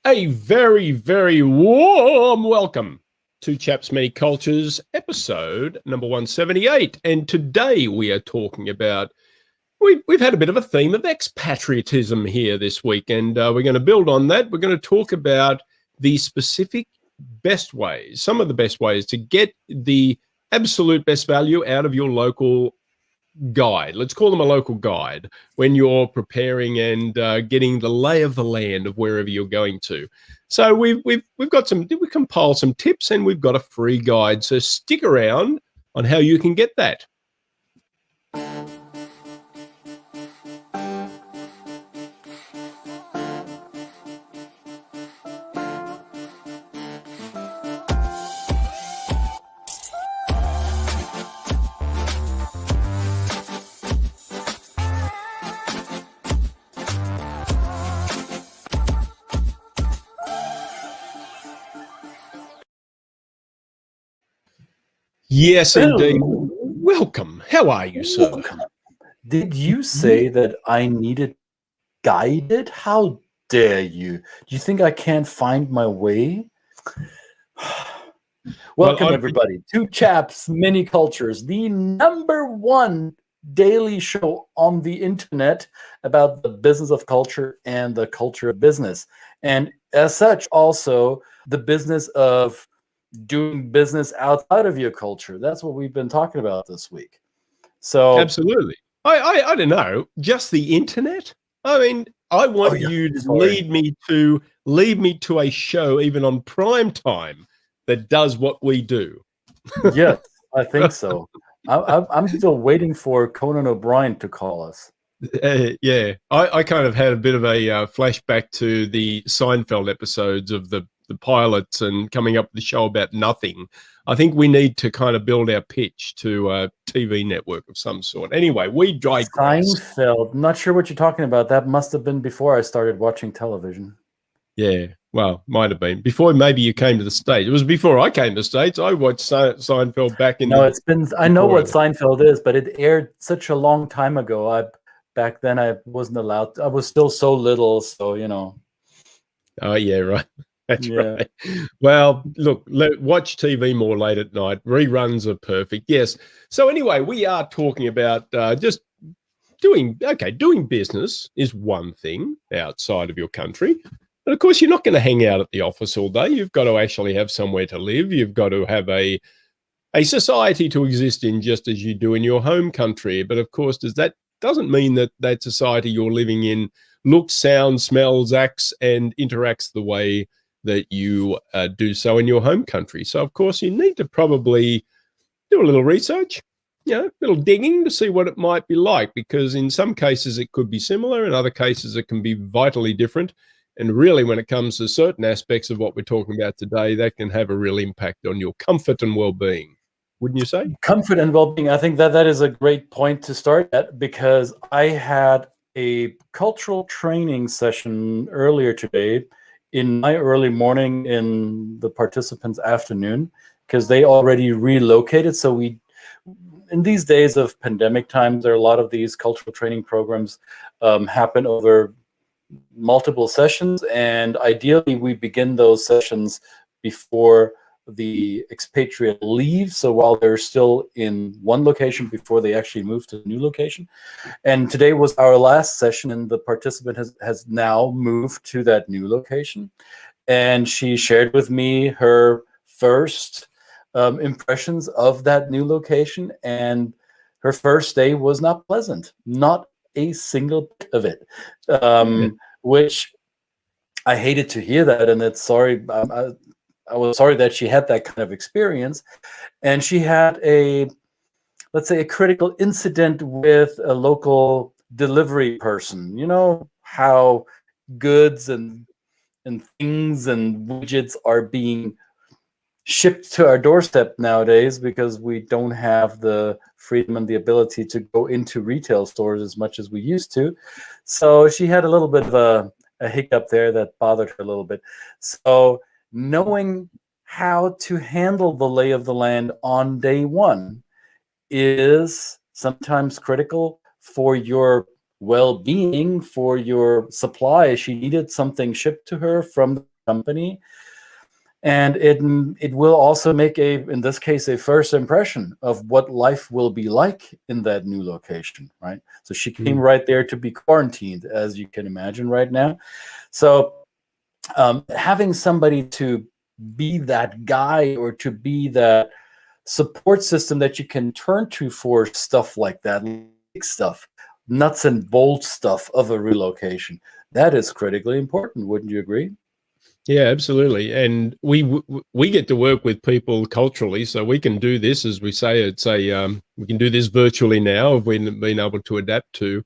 A very, very warm welcome to Chaps Many Cultures, episode number 178. And today we are talking about, we've had a bit of a theme of expatriatism here this week, and we're going to build on that. We're going to talk about the specific best ways, some of the best ways to get the absolute best value out of your local guide. Let's call them a local guide when you're preparing and getting the lay of the land of wherever you're going to. So we've compiled some tips, and we've got a free guide. So stick around on how you can get that. Yes, indeed. Welcome. How are you, sir? Welcome. Did you say that I needed guided? How dare you? Do you think I can't find my way? Welcome, everybody, to Chaps Many Cultures, the #1 daily show on the internet about the business of culture and the culture of business. And as such, also the business of doing business outside of your culture. That's what we've been talking about this week. So absolutely. I don't know, just the internet. I mean, I want you to lead me to a show even on prime time that does what we do. Yes, I think so. I'm still waiting for Conan O'Brien to call us. Yeah, I kind of had a bit of a flashback to the Seinfeld episodes of the pilots and coming up with a show about nothing. I think we need to kind of build our pitch to a TV network of some sort. Anyway, we digress. Seinfeld. Not sure what you're talking about. That must have been before I started watching television. Yeah, well, might have been before. Maybe you came to the States. It was before I came to the States. I watched Seinfeld back in. No, it's been. I know what Seinfeld is, but it aired such a long time ago. Back then I wasn't allowed. I was still so little, so you know. Oh yeah, right. That's right. Well, look, watch TV more late at night. Reruns are perfect. Yes. So anyway, we are talking about just doing business is one thing outside of your country. But of course, you're not going to hang out at the office all day. You've got to actually have somewhere to live. You've got to have a society to exist in, just as you do in your home country. But of course, doesn't mean that society you're living in looks, sounds, smells, acts, and interacts the way that you do so in your home country. So, of course, you need to probably do a little research, a little digging to see what it might be like, because in some cases it could be similar, in other cases it can be vitally different. And really, when it comes to certain aspects of what we're talking about today, that can have a real impact on your comfort and well-being. Wouldn't you say? Comfort and well-being. I think that is a great point to start at, because I had a cultural training session earlier today in my early morning, in the participants' afternoon, because they already relocated. So in these days of pandemic times, there are a lot of these cultural training programs happen over multiple sessions, and ideally we begin those sessions before the expatriate leaves, so while they're still in one location before they actually move to a new location. And today was our last session, and the participant has now moved to that new location, and she shared with me her first impressions of that new location, and her first day was not pleasant, not a single bit of it, which I hated to hear that, and it's sorry. I was sorry that she had that kind of experience. And she had let's say, a critical incident with a local delivery person. You know how goods and things and widgets are being shipped to our doorstep nowadays, because we don't have the freedom and the ability to go into retail stores as much as we used to. So she had a little bit of a hiccup there that bothered her a little bit. So knowing how to handle the lay of the land on day one is sometimes critical for your well-being, for your supply. She needed something shipped to her from the company. And it will also make in this case, a first impression of what life will be like in that new location, right? So she came right there to be quarantined, as you can imagine right now. So having somebody to be that guy or to be that support system that you can turn to for stuff like that, stuff, nuts and bolts stuff of a relocation, that is critically important. Wouldn't you agree? Yeah, absolutely. And we get to work with people culturally, so we can do this, as we say. It's we can do this virtually now. We've been able to adapt to,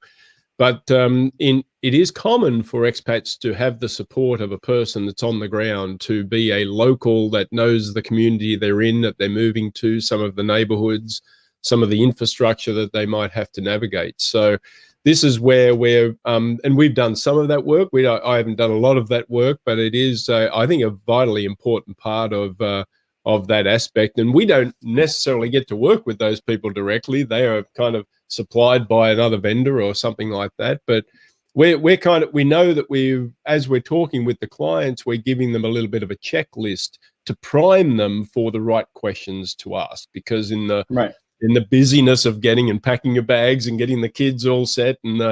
but it is common for expats to have the support of a person that's on the ground, to be a local that knows the community they're in, that they're moving to, some of the neighborhoods, some of the infrastructure that they might have to navigate. So this is where we're, and we've done some of that work. I haven't done a lot of that work, but it is, I think, a vitally important part of that aspect. And we don't necessarily get to work with those people directly. They are kind of supplied by another vendor or something like that. But we know that as we're talking with the clients, we're giving them a little bit of a checklist to prime them for the right questions to ask, because in the busyness of getting and packing your bags and getting the kids all set and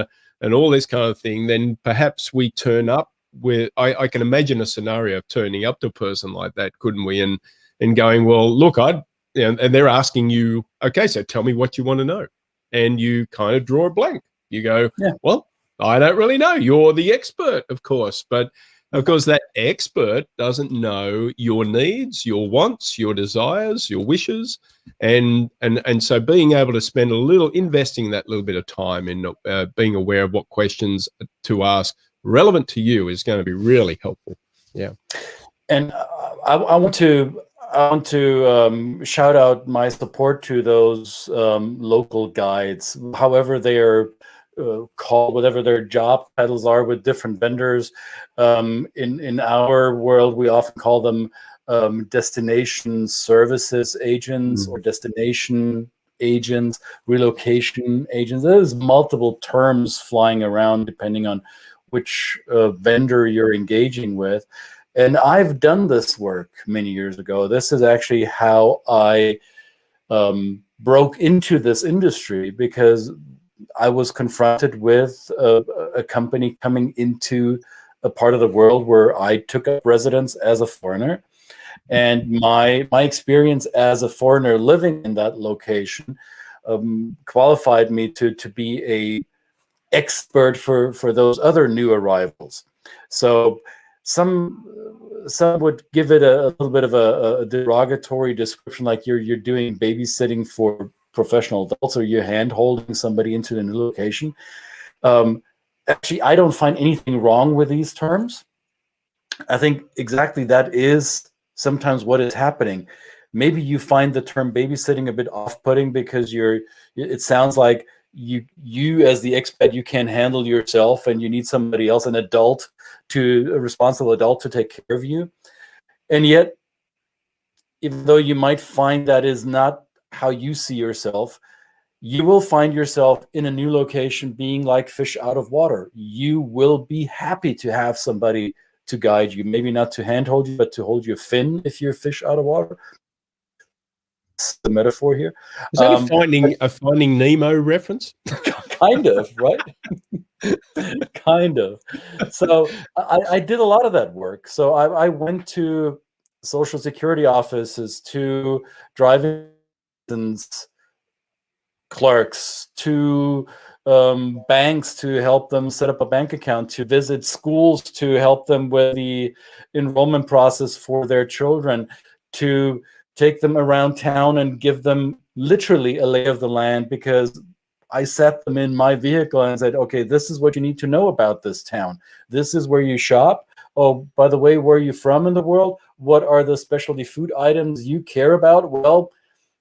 all this kind of thing, then perhaps we turn up where I can imagine a scenario of turning up to a person like that, couldn't we? And going, well, look, and they're asking you, okay, so tell me what you want to know. And you kind of draw a blank. You go, well, I don't really know. You're the expert, of course. But of course, that expert doesn't know your needs, your wants, your desires, your wishes. And so being able to investing that little bit of time in being aware of what questions to ask relevant to you is going to be really helpful. Yeah. And I want to shout out my support to those local guides, however they are called, whatever their job titles are with different vendors. In our world, we often call them destination services agents or destination agents, relocation agents. There's multiple terms flying around depending on which vendor you're engaging with. And I've done this work many years ago. This is actually how I broke into this industry, because I was confronted with a company coming into a part of the world where I took up residence as a foreigner. And my experience as a foreigner living in that location qualified me to be a expert for those other new arrivals. So some would give it a little bit of a derogatory description, like you're doing babysitting for professional adults, or you're hand-holding somebody into a new location. Actually, I don't find anything wrong with these terms. I think exactly that is sometimes what is happening. Maybe you find the term babysitting a bit off-putting because it sounds like you as the expat, you can't handle yourself and you need somebody else, a responsible adult, to take care of you. And yet, even though you might find that is not how you see yourself, you will find yourself in a new location being like fish out of water. You will be happy to have somebody to guide you, maybe not to handhold you, but to hold your fin if you're fish out of water. That's the metaphor here. Is that a Finding Nemo reference? Kind of, right? Kind of. So I did a lot of that work. So I went to Social Security offices, to driving clerks, to banks to help them set up a bank account, to visit schools to help them with the enrollment process for their children, to take them around town and give them literally a lay of the land, because I sat them in my vehicle and said, okay, this is what you need to know about this town. This is where you shop. Oh, by the way, where are you from in the world? What are the specialty food items you care about? Well,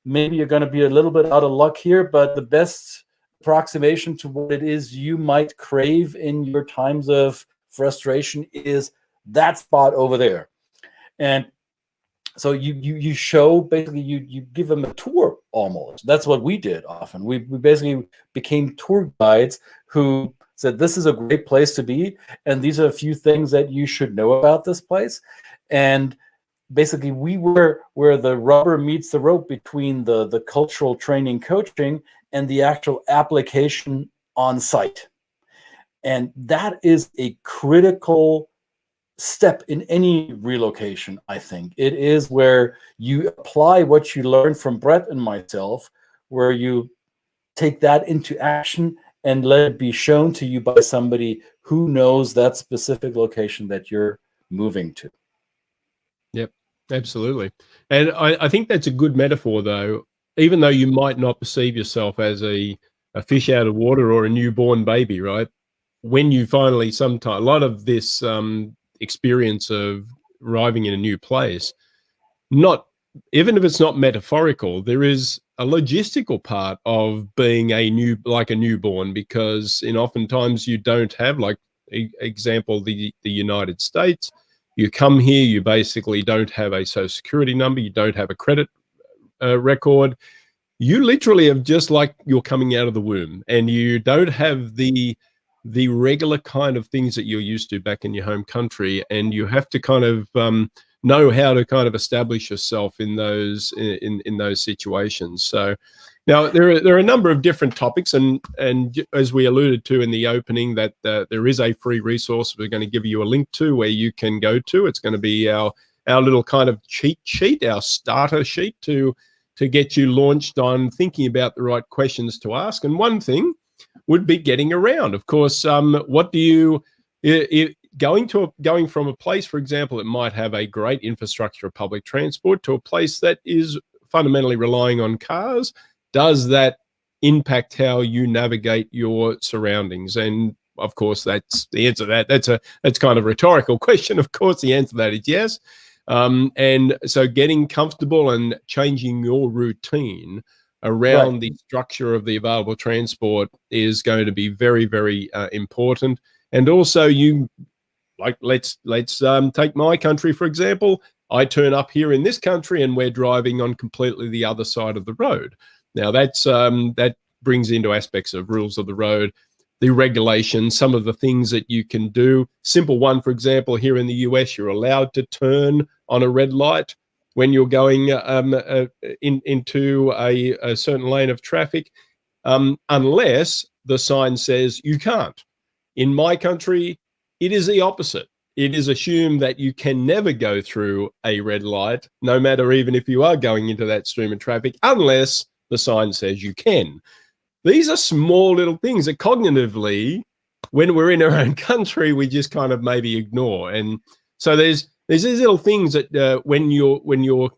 maybe you're going to be a little bit out of luck here, but the best approximation to what it is you might crave in your times of frustration is that spot over there. And so you show, basically you give them a tour almost. That's what we did often. We basically became tour guides who said, this is a great place to be, and these are a few things that you should know about this place. And basically, we were where the rubber meets the road between the cultural training coaching and the actual application on site. And that is a critical step in any relocation, I think. It is where you apply what you learned from Brett and myself, where you take that into action and let it be shown to you by somebody who knows that specific location that you're moving to. Yep, absolutely. And I think that's a good metaphor, though, even though you might not perceive yourself as a fish out of water or a newborn baby, right? When you finally a lot of this experience of arriving in a new place, not even if it's not metaphorical, there is a logistical part of being like a newborn, because oftentimes you don't have, like example, the United States. You come here, you basically don't have a social security number, you don't have a credit record. You literally have just like you're coming out of the womb, and you don't have the regular kind of things that you're used to back in your home country, and you have to kind of know how to kind of establish yourself in those situations. So now there are a number of different topics, and as we alluded to in the opening, that there is a free resource we're going to give you a link to where you can go to. It's going to be our little kind of cheat sheet, our starter sheet to get you launched on thinking about the right questions to ask. And one thing would be getting around. Of course, what do you going from a place, for example, that might have a great infrastructure of public transport to a place that is fundamentally relying on cars? Does that impact how you navigate your surroundings? And of course, that's the answer to that. That's kind of a rhetorical question. Of course, the answer to that is yes. And so getting comfortable and changing your routine around the structure of the available transport is going to be very, very important. And also, let's take my country, for example. I turn up here in this country and we're driving on completely the other side of the road. Now that brings into aspects of rules of the road, the regulations, some of the things that you can do. Simple one, for example, here in the US, you're allowed to turn on a red light when you're going into a certain lane of traffic, unless the sign says you can't. In my country, it is the opposite. It is assumed that you can never go through a red light, no matter even if you are going into that stream of traffic, unless the sign says you can. These are small little things that cognitively, when we're in our own country, we just kind of maybe ignore. And so there's these little things that when you're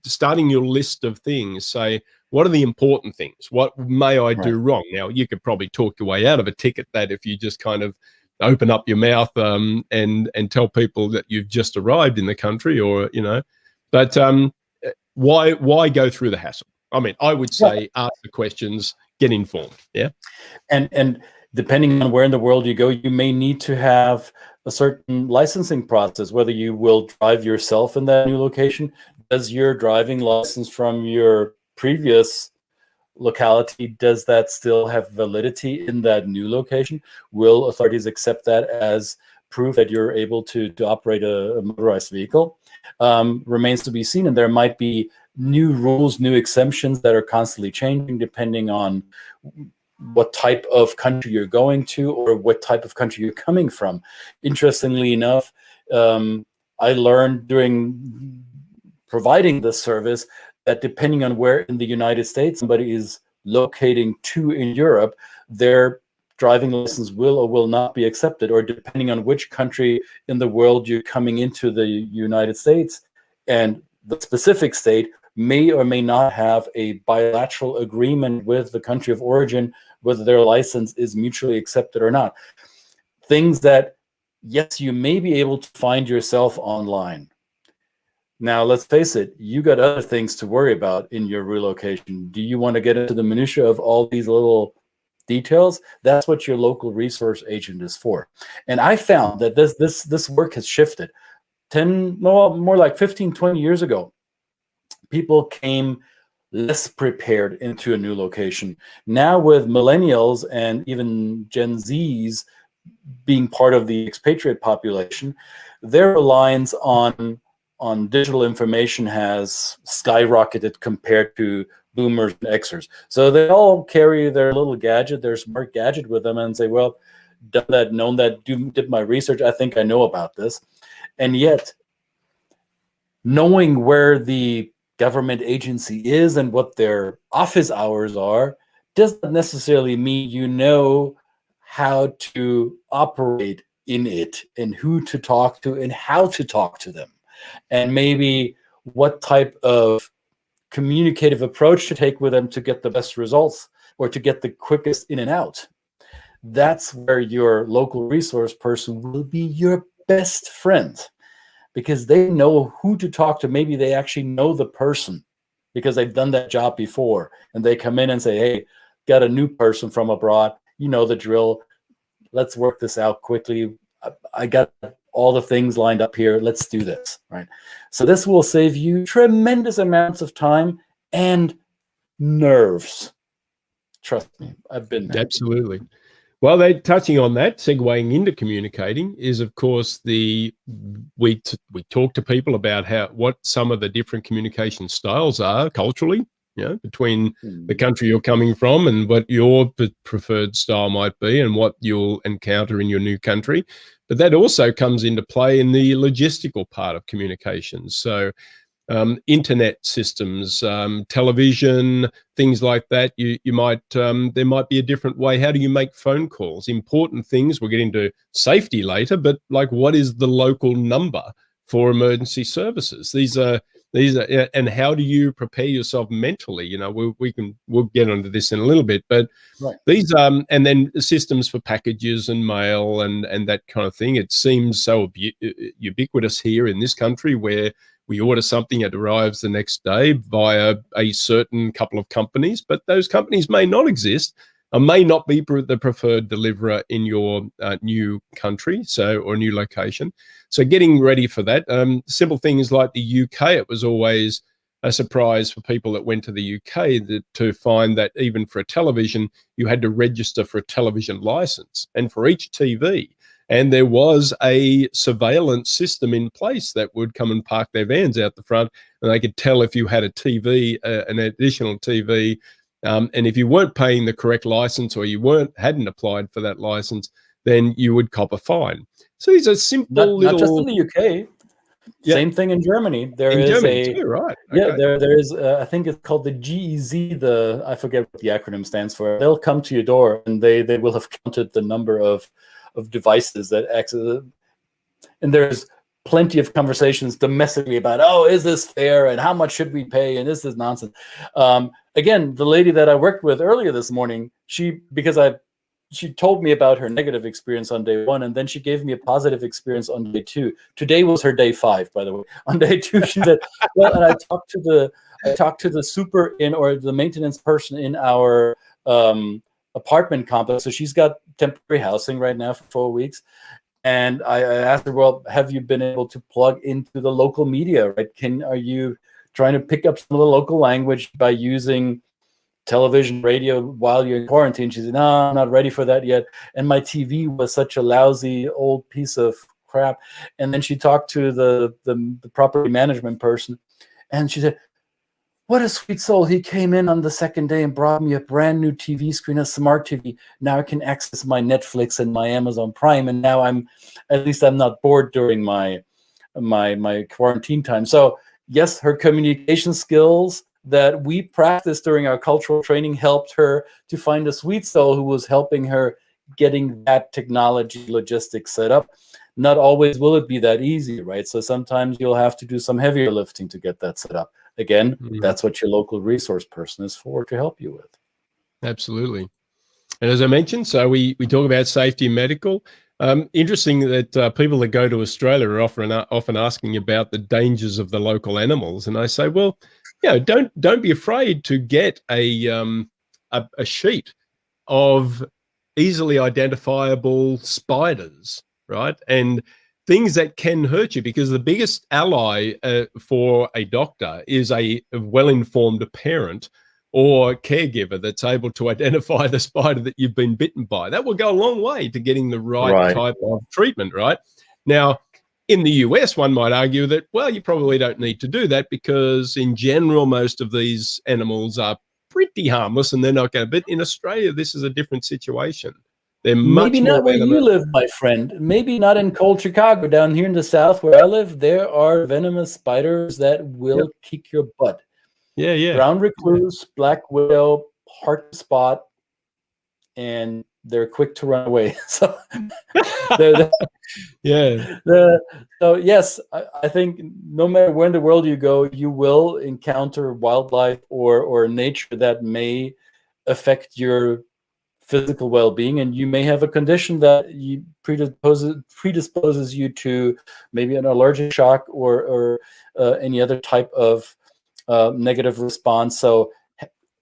starting your list of things, say, what are the important things? What may I do wrong? Now, you could probably talk your way out of a ticket that if you just kind of open up your mouth and tell people that you've just arrived in the country, or but why go through the hassle? I mean, I would say ask the questions, get informed. Yeah. And depending on where in the world you go, you may need to have a certain licensing process, whether you will drive yourself in that new location. Does your driving license from your previous locality, does that still have validity in that new location? Will authorities accept that as proof that you're able to operate a motorized vehicle? Remains to be seen, and there might be new rules, new exemptions that are constantly changing depending on what type of country you're going to or what type of country you're coming from. Interestingly enough, I learned during providing this service that depending on where in the United States somebody is locating to in Europe, their driving license will or will not be accepted, or depending on which country in the world you're coming into the United States, and the specific state may or may not have a bilateral agreement with the country of origin, whether their license is mutually accepted or not. Things that, yes, you may be able to find yourself online. Now, let's face it, you got other things to worry about in your relocation. Do you want to get into the minutia of all these little details? That's what your local resource agent is for. And I found that this work has shifted. More like 15, 20 years ago, people came less prepared into a new location. Now with millennials and even Gen Zs being part of the expatriate population, their reliance on digital information has skyrocketed compared to boomers and Xers. So they all carry their little gadget, their smart gadget with them, and say, well, done that, known that, did my research, I think I know about this. And yet, knowing where the government agency is and what their office hours are doesn't necessarily mean you know how to operate in it and who to talk to and how to talk to them, and maybe what type of communicative approach to take with them to get the best results or to get the quickest in and out. That's where your local resource person will be your best friend, because they know who to talk to. Maybe they actually know the person because they've done that job before, and they come in and say, hey, got a new person from abroad, you know the drill, let's work this out quickly. I got all the things lined up here, let's do this, right? So this will save you tremendous amounts of time and nerves. Trust me, I've been there. Absolutely. Well, they're touching on that, segueing into communicating, is of course we talk to people about what some of the different communication styles are culturally, between the country you're coming from and what your preferred style might be and what you'll encounter in your new country. But that also comes into play in the logistical part of communications. So internet systems, television, things like that. You might there might be a different way. How do you make phone calls? Important things. We'll get into safety later, but like, what is the local number for emergency services? These are, and how do you prepare yourself mentally? We'll get onto this in a little bit, but right. These and then systems for packages and mail and that kind of thing. It seems so ubiquitous here in this country, where we order something, it arrives the next day via a certain couple of companies, but those companies may not exist or may not be the preferred deliverer in your new country, or new location. So getting ready for that. Simple things like the UK, it was always a surprise for people that went to the UK to find that even for a television, you had to register for a television license, and for each TV. And there was a surveillance system in place that would come and park their vans out the front, and they could tell if you had a TV, an additional TV, and if you weren't paying the correct license, or you hadn't applied for that license, then you would cop a fine. So these are simple not just in the UK. Yeah. Same thing in Germany. There is Germany too, right? Yeah, okay. there is. I think it's called the GEZ. I forget what the acronym stands for. They'll come to your door, and they will have counted the number of devices that access. And there's plenty of conversations domestically about, oh, is this fair, and how much should we pay, and is this nonsense? Again, the lady that I worked with earlier this morning, she told me about her negative experience on day 1, and then she gave me a positive experience on day 2. Today was her day 5, by the way. On day 2, she said, well, and I talked to the super or the maintenance person in our apartment complex. So she's got temporary housing right now for 4 weeks. And I asked her, well, have you been able to plug into the local media, right? Are you trying to pick up some of the local language by using television, radio while you're in quarantine? She said, no, I'm not ready for that yet. And my TV was such a lousy old piece of crap. And then she talked to the property management person, and she said, what a sweet soul. He came in on the second day and brought me a brand new TV screen, a smart TV. Now I can access my Netflix and my Amazon Prime. And now at least I'm not bored during my quarantine time. So yes, her communication skills that we practiced during our cultural training helped her to find a sweet soul who was helping her getting that technology logistics set up. Not always will it be that easy, right? So sometimes you'll have to do some heavier lifting to get that set up. Again, that's what your local resource person is for, to help you with. Absolutely. And as I mentioned, so we talk about safety and medical. Interesting that people that go to Australia are often asking about the dangers of the local animals, and I say, well, don't be afraid to get a sheet of easily identifiable spiders, right? And things that can hurt you, because the biggest ally for a doctor is a well-informed parent or caregiver that's able to identify the spider that you've been bitten by. That will go a long way to getting the right type of treatment, right? Now, in the US, one might argue that, well, you probably don't need to do that because in general, most of these animals are pretty harmless and they're not going to. But in Australia, this is a different situation. They're maybe much more not where you venomous. live, my friend. Maybe not in cold Chicago. Down here in the South where I live, there are venomous spiders that will kick your butt. Yeah. Brown recluse, black widow, hard to spot, and they're quick to run away. So, so yes, I think no matter where in the world you go, you will encounter wildlife or nature that may affect your physical well-being, and you may have a condition that you predisposes you to maybe an allergic shock or any other type of negative response. So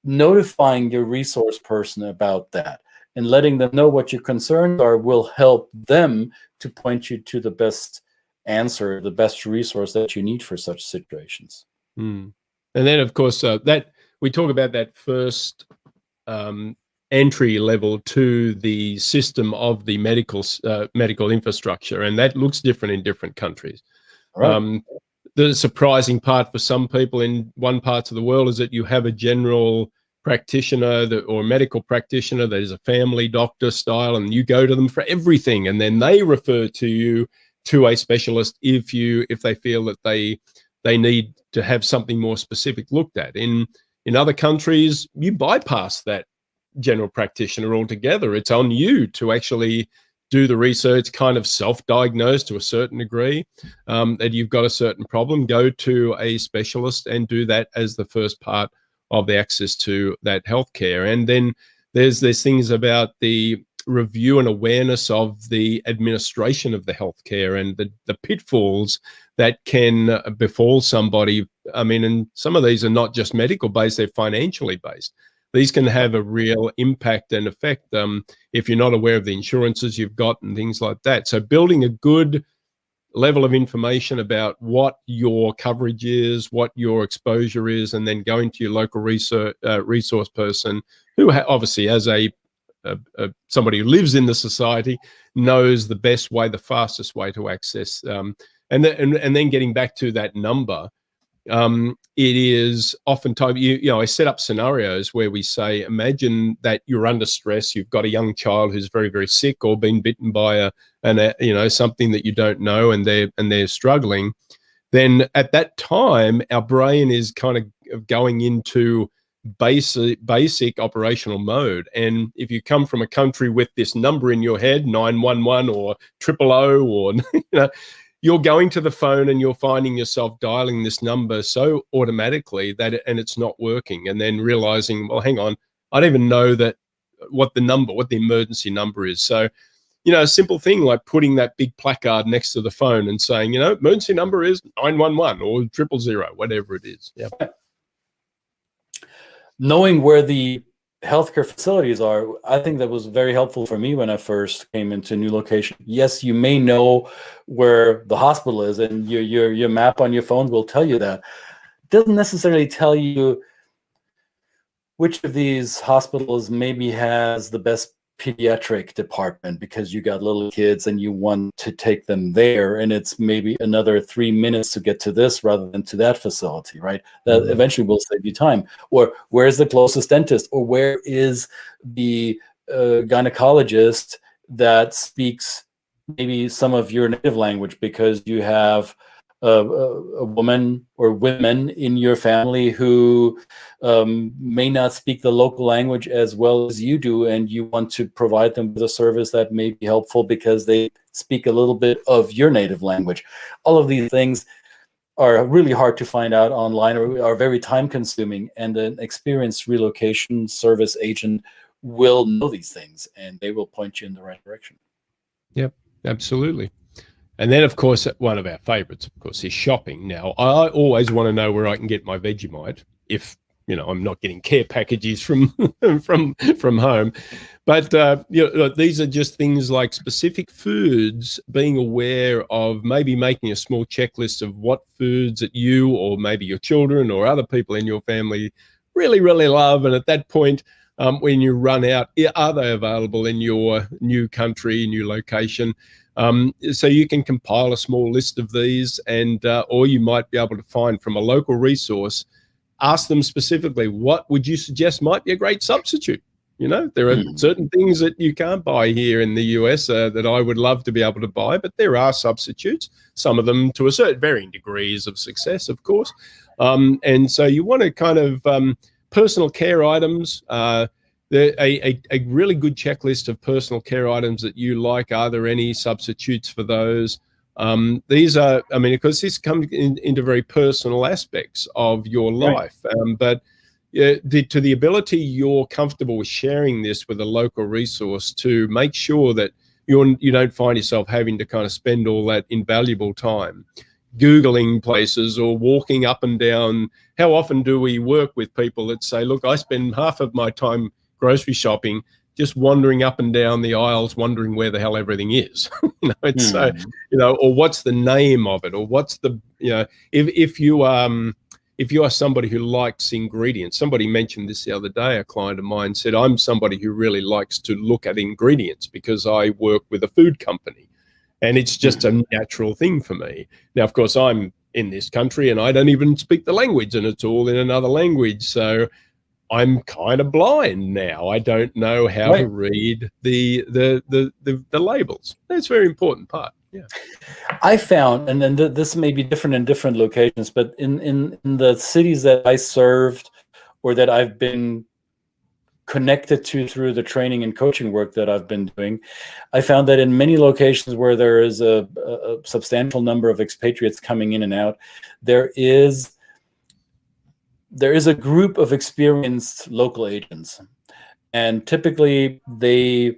notifying your resource person about that and letting them know what your concerns are will help them to point you to the best answer, the best resource that you need for such situations. And then, of course, that we talk about that first entry level to the system of the medical infrastructure, and that looks different in different countries. Right. The surprising part for some people in one part of the world is that you have a general practitioner or medical practitioner that is a family doctor style, and you go to them for everything, and then they refer to you to a specialist if they feel that they need to have something more specific looked at. In other countries, you bypass that general practitioner altogether. It's on you to actually do the research, kind of self-diagnose to a certain degree, that you've got a certain problem, go to a specialist and do that as the first part of the access to that healthcare. And then there's things about the review and awareness of the administration of the healthcare and the pitfalls that can befall somebody. I mean, and some of these are not just medical based, they're financially based. These can have a real impact and effect if you're not aware of the insurances you've got and things like that. So building a good level of information about what your coverage is, what your exposure is, and then going to your local resource person who obviously, as somebody who lives in the society, knows the best way, the fastest way to access. And then getting back to that number, it is oftentimes, I set up scenarios where we say, imagine that you're under stress, you've got a young child who's very, very sick or been bitten by something that you don't know, and they're struggling. Then at that time, our brain is kind of going into basic operational mode. And if you come from a country with this number in your head, 911 or 000, or you're going to the phone and you're finding yourself dialing this number so automatically and it's not working, and then realizing, well, hang on, I don't even know what the emergency number is. So, a simple thing like putting that big placard next to the phone and saying, emergency number is 911 or 000, whatever it is. Yeah. Knowing where the healthcare facilities are, I think that was very helpful for me when I first came into a new location. Yes, you may know where the hospital is, and your map on your phone will tell you that. It doesn't necessarily tell you which of these hospitals maybe has the best pediatric department because you got little kids and you want to take them there, and it's maybe another 3 minutes to get to this rather than to that facility, right? That eventually will save you time. Or where's the closest dentist, or where is the gynecologist that speaks maybe some of your native language, because you have a woman or women in your family who may not speak the local language as well as you do, and you want to provide them with a service that may be helpful because they speak a little bit of your native language. All of these things are really hard to find out online, or are very time consuming, and an experienced relocation service agent will know these things and they will point you in the right direction. Yep, absolutely. And then, of course, one of our favorites, of course, is shopping. Now, I always want to know where I can get my Vegemite if, I'm not getting care packages from from home, but these are just things like specific foods, being aware of, maybe making a small checklist of what foods that you or maybe your children or other people in your family really, really love. And at that point, when you run out, are they available in your new country, new location? So you can compile a small list of these, and or you might be able to find from a local resource, ask them specifically, what would you suggest might be a great substitute? There are certain things that you can't buy here in the US that I would love to be able to buy, but there are substitutes, some of them to a certain varying degrees of success, of course. And so you want to kind of personal care items, a really good checklist of personal care items that you like. Are there any substitutes for those? These are, because this comes into very personal aspects of your life, but to the ability you're comfortable with sharing this with a local resource to make sure that you don't find yourself having to kind of spend all that invaluable time Googling places or walking up and down. How often do we work with people that say, look, I spend half of my time grocery shopping just wandering up and down the aisles, wondering where the hell everything is. It's or what's the name of it, or what's the, if you are somebody who likes ingredients. Somebody mentioned this the other day. A client of mine said, I'm somebody who really likes to look at ingredients because I work with a food company, and it's just a natural thing for me. Now, of course, I'm in this country and I don't even speak the language, and it's all in another language. So I'm kind of blind now. I don't know how to read the labels. That's a very important part. Yeah, I found, and then this may be different in different locations, but in the cities that I served or that I've been connected to through the training and coaching work that I've been doing, I found that in many locations where there is a substantial number of expatriates coming in and out, there is a group of experienced local agents, and typically the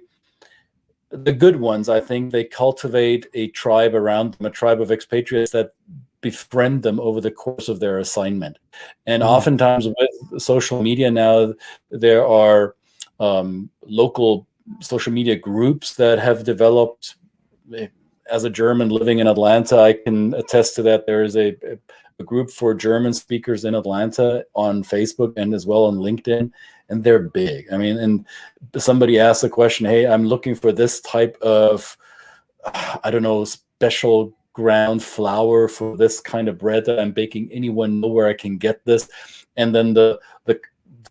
good ones, I think, they cultivate a tribe around them, a tribe of expatriates that befriend them over the course of their assignment. And oftentimes with social media now, there are local social media groups that have developed. As a German living in Atlanta, I can attest to that. There is a group for German speakers in Atlanta on Facebook and as well on LinkedIn, and they're big. And somebody asked the question, hey, I'm looking for this type of, I don't know, special ground flour for this kind of bread that I'm baking. Anyone know where I can get this? And then the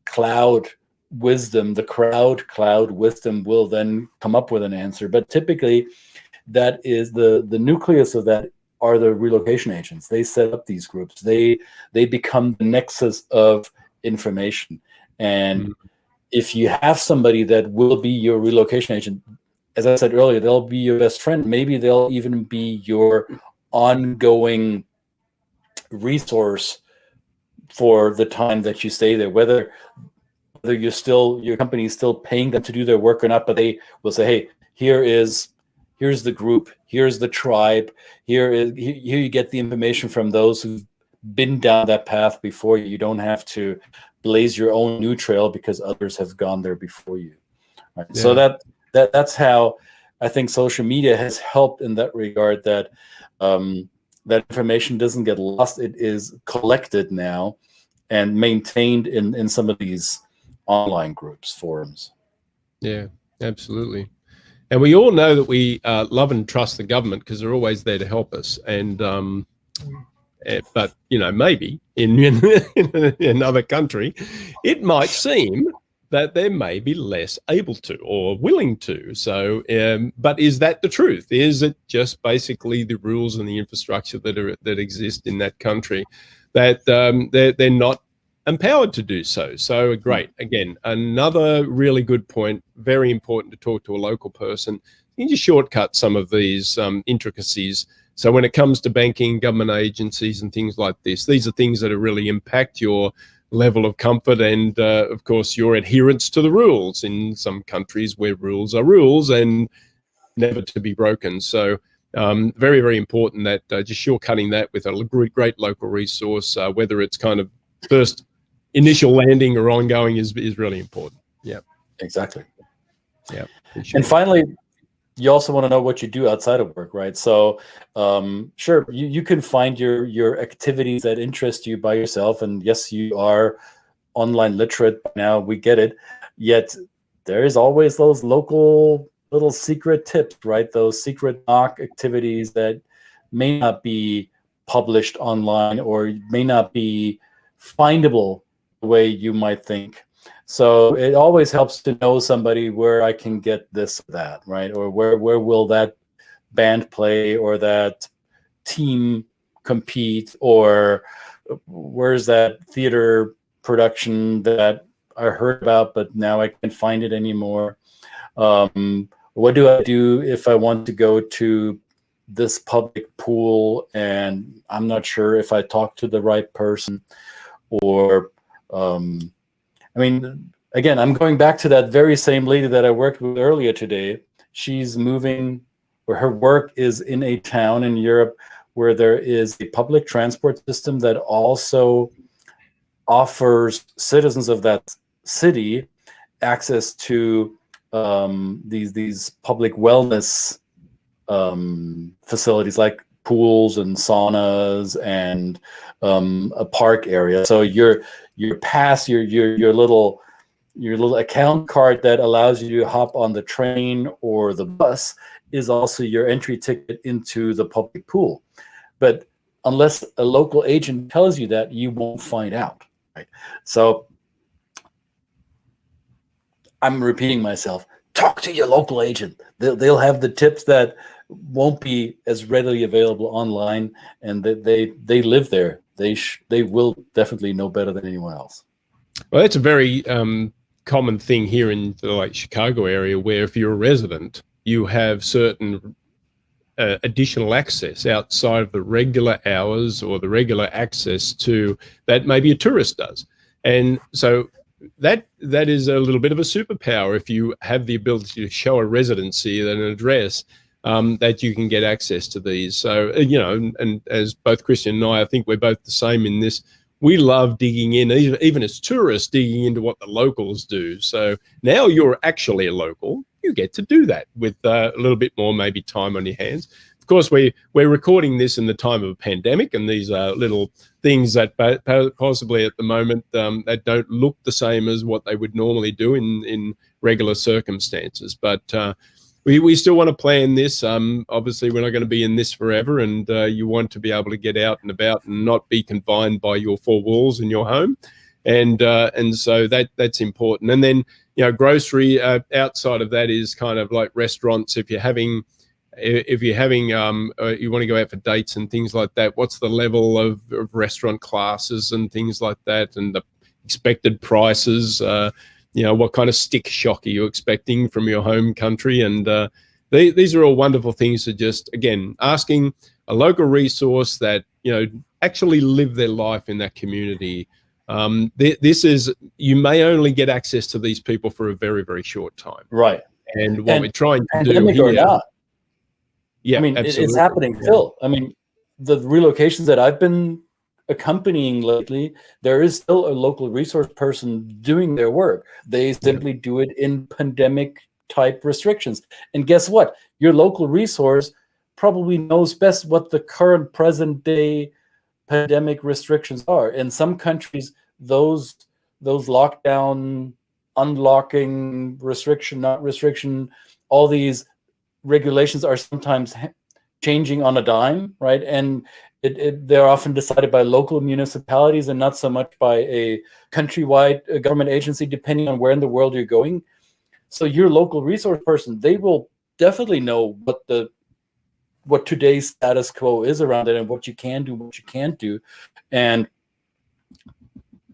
crowd cloud wisdom will then come up with an answer. But typically that is the nucleus of that are the relocation agents. They set up these groups. They become the nexus of information. And if you have somebody that will be your relocation agent, as I said earlier, they'll be your best friend. Maybe they'll even be your ongoing resource for the time that you stay there, whether your company is still paying them to do their work or not, but they will say, hey, here's the group, here's the tribe, here you get the information from those who've been down that path before you. You don't have to blaze your own new trail because others have gone there before you. Right? Yeah. So that's how I think social media has helped in that regard, that that information doesn't get lost. It is collected now and maintained in some of these online groups, forums. Yeah, absolutely. And we all know that we love and trust the government because they're always there to help us. And but maybe in another country, it might seem that they may be less able to or willing to. So, but is that the truth? Is it just basically the rules and the infrastructure that exist in that country that they're not empowered to do so? So great. Again, another really good point. Very important to talk to a local person. You can just shortcut some of these intricacies. So when it comes to banking, government agencies and things like this, these are things that really impact your level of comfort and, of course, your adherence to the rules in some countries where rules are rules and never to be broken. So very, very important that just shortcutting that with a great local resource, whether it's kind of first initial landing or ongoing is really important. Yeah, exactly. Yeah, sure. And finally, you also want to know what you do outside of work, right? So sure, you can find your activities that interest you by yourself, and yes, you are online literate now, we get it. Yet there is always those local little secret tips, right? Those secret knock activities that may not be published online or may not be findable the way you might think. So it always helps to know somebody where I can get this or that, right? Or where will that band play, or that team compete, or where's that theater production that I heard about, but now I can't find it anymore. What do I do if I want to go to this public pool and I'm not sure if I talk to the right person? Or I mean, again, I'm going back to that very same lady that I worked with earlier today. She's moving, or her work is in a town in Europe where there is a public transport system that also offers citizens of that city access to these public wellness facilities like pools and saunas and a park area. So your pass, your little account card that allows you to hop on the train or the bus is also your entry ticket into the public pool. But unless a local agent tells you that, you won't find out, right? So I'm repeating myself. Talk to your local agent. They'll have the tips that won't be as readily available online, and they live there. They will definitely know better than anyone else. Well, that's a very common thing here in the like Chicago area, where if you're a resident, you have certain additional access outside of the regular hours or the regular access to that maybe a tourist does. And so that is a little bit of a superpower if you have the ability to show a residency and an address, that you can get access to these. So, you know, and as both Christian and I think we're both the same in this. We love digging in, even as tourists, digging into what the locals do. So now you're actually a local. You get to do that with a little bit more maybe time on your hands. Of course, we're recording this in the time of a pandemic, and these are little things that possibly at the moment that don't look the same as what they would normally do in regular circumstances. But we still want to plan this. Obviously, we're not going to be in this forever, and you want to be able to get out and about and not be confined by your four walls in your home, and so that's important. And then, you know, grocery outside of that is kind of like restaurants. If you're having you want to go out for dates and things like that, what's the level of restaurant classes and things like that, and the expected prices? You know, what kind of stick shock are you expecting from your home country? And these are all wonderful things to just, again, asking a local resource that, you know, actually live their life in that community. This is, you may only get access to these people for a very, very short time. Right. And what we're trying to do here. Or not. Yeah, I mean, absolutely. it's happening still. I mean, the relocations that I've been accompanying lately, there is still a local resource person doing their work. They simply do it in pandemic type restrictions. And guess what? Your local resource probably knows best what the current present day pandemic restrictions are. In some countries, those lockdown, unlocking, restriction, not restriction, all these regulations are sometimes changing on a dime, right? And they're often decided by local municipalities and not so much by a countrywide government agency, depending on where in the world you're going. So your local resource person, they will definitely know what today's status quo is around it and what you can do, what you can't do. And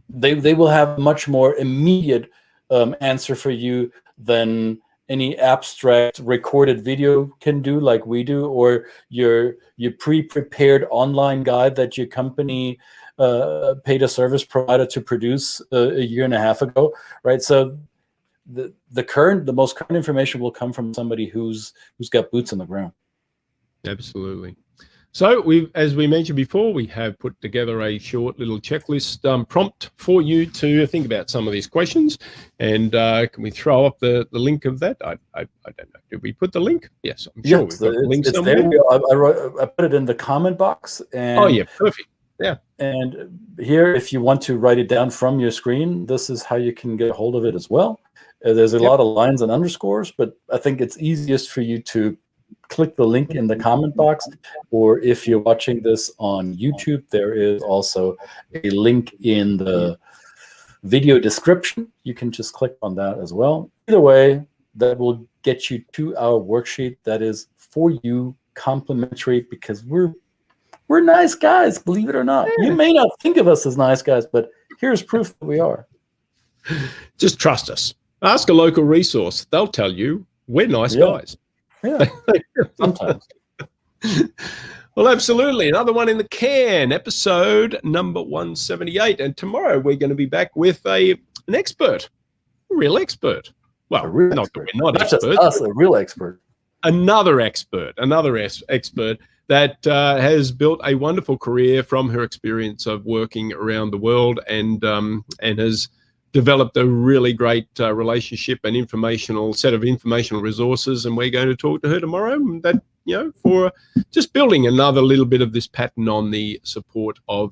they will have much more immediate answer for you than any abstract recorded video can do, like we do, or your pre-prepared online guide that your company paid a service provider to produce a year and a half ago, right? So the most current information will come from somebody who's got boots on the ground. Absolutely. So as we mentioned before, we have put together a short little checklist prompt for you to think about some of these questions. And can we throw up the link of that? I don't know. Did we put the link? Yes, I'm sure we've got the link somewhere. I put it in the comment box. And, oh, yeah, perfect. Yeah. And here, if you want to write it down from your screen, this is how you can get a hold of it as well. There's a lot of lines and underscores, but I think it's easiest for you to click the link in the comment box, or if you're watching this on YouTube, there is also a link in the video description. You can just click on that as well. Either way, that will get you to our worksheet that is for you, complimentary, because we're nice guys, believe it or not. You may not think of us as nice guys, but here's proof that we are. Just trust us. Ask a local resource. They'll tell you we're nice guys. Yeah, sometimes. Well, absolutely. Another one in the can, episode number 178. And tomorrow we're going to be back with an expert, a real expert. Well, not that we're not experts. Just us, a real expert. Another expert that has built a wonderful career from her experience of working around the world, and has developed a really great relationship and set of informational resources. And we're going to talk to her tomorrow, that, for just building another little bit of this pattern on the support of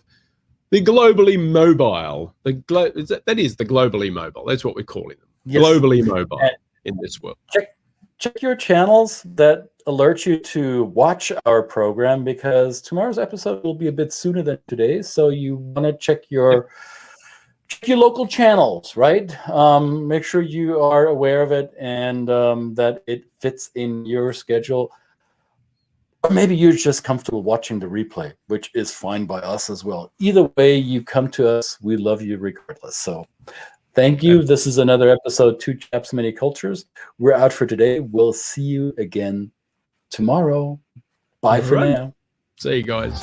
the globally mobile. That is the globally mobile. That's what we're calling them. Yes. Globally mobile in this world. Check your channels that alert you to watch our program, because tomorrow's episode will be a bit sooner than today's. So you want to check your local channels, right? Make sure you are aware of it, and that it fits in your schedule. Or maybe you're just comfortable watching the replay, which is fine by us as well. Either way you come to us, we love you regardless. So thank you. This is another episode, Two Chaps, Many Cultures. We're out for today. We'll see you again tomorrow. Bye for now. See you guys.